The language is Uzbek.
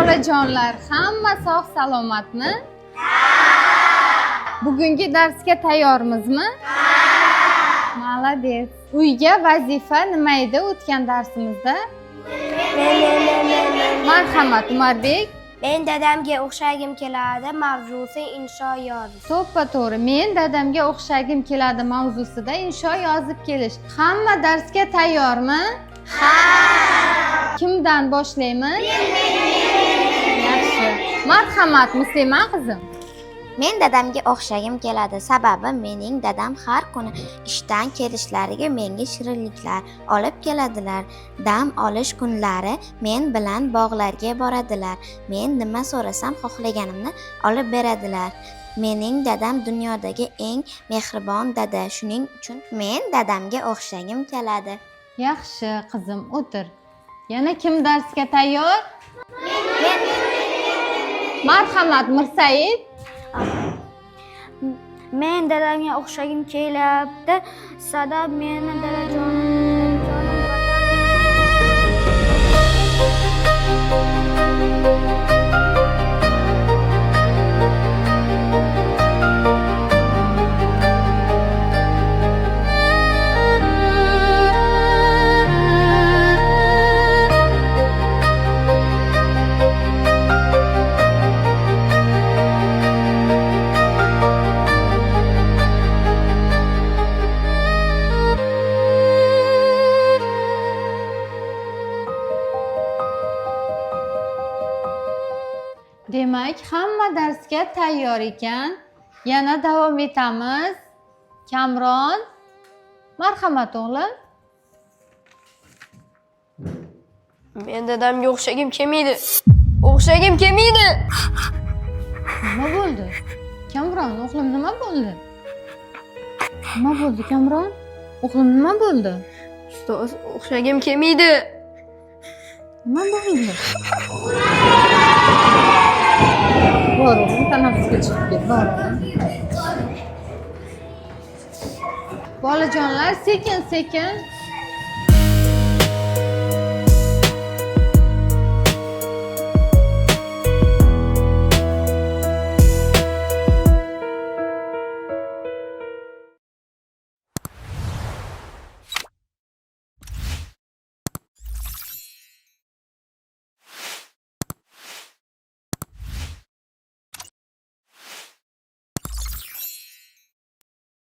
bolajonlar, hamma sog' salomatmi? Bugungi darsga tayyormizmi? Молодец. Uyga vazifa nima edi o'tgan darsimizda? Marhamat, Umarbek. Men dadamga o'xshagim keladi mavzusi insho yozish. To'ppa-to'g'ri. Men dadamga o'xshagim keladi mavzusida insho yozib kelish. Hamma darsga tayyormi? Ha! Kimdan boshlaymiz? Yaxshi. Marhamat, Muslima qizim. Men dadamga o'xshagim keladi, sababi mening dadam har kuni ishdan kelishlariga menga shirinliklar olib keladilar. Dam olish kunlari men bilan bog'larga boradilar. Men nima so'rasam xohlaganimni olib beradilar. Mening dadam dunyodagi eng mehribon dada. Shuning uchun men dadamga o'xshagim keladi. Yaxshi, qizim, o'tir. Yana kim darsga tayyor? Men. Marhamat, Mirsaid. Men dadamga o'xshagim keladi, sabab meni dadajonim Demak, hamma darsga tayyor ekan. Yana davom etamiz. Kamron, marhamat o'g'lim. Men dadamga o'xshagim kelmaydi. O'xshagim kelmaydi. Nima bo'ldi? Kamron, o'g'lim nima bo'ldi? Nima bo'ldi, Kamron? O'g'lim nima bo'ldi? Ustoz, o'xshagim kelmaydi. Nima bo'ldi? Bor o'g'lim, tanaffusga chiqib ket, bor o'g'lim. Bolajonlar, sekin-sekin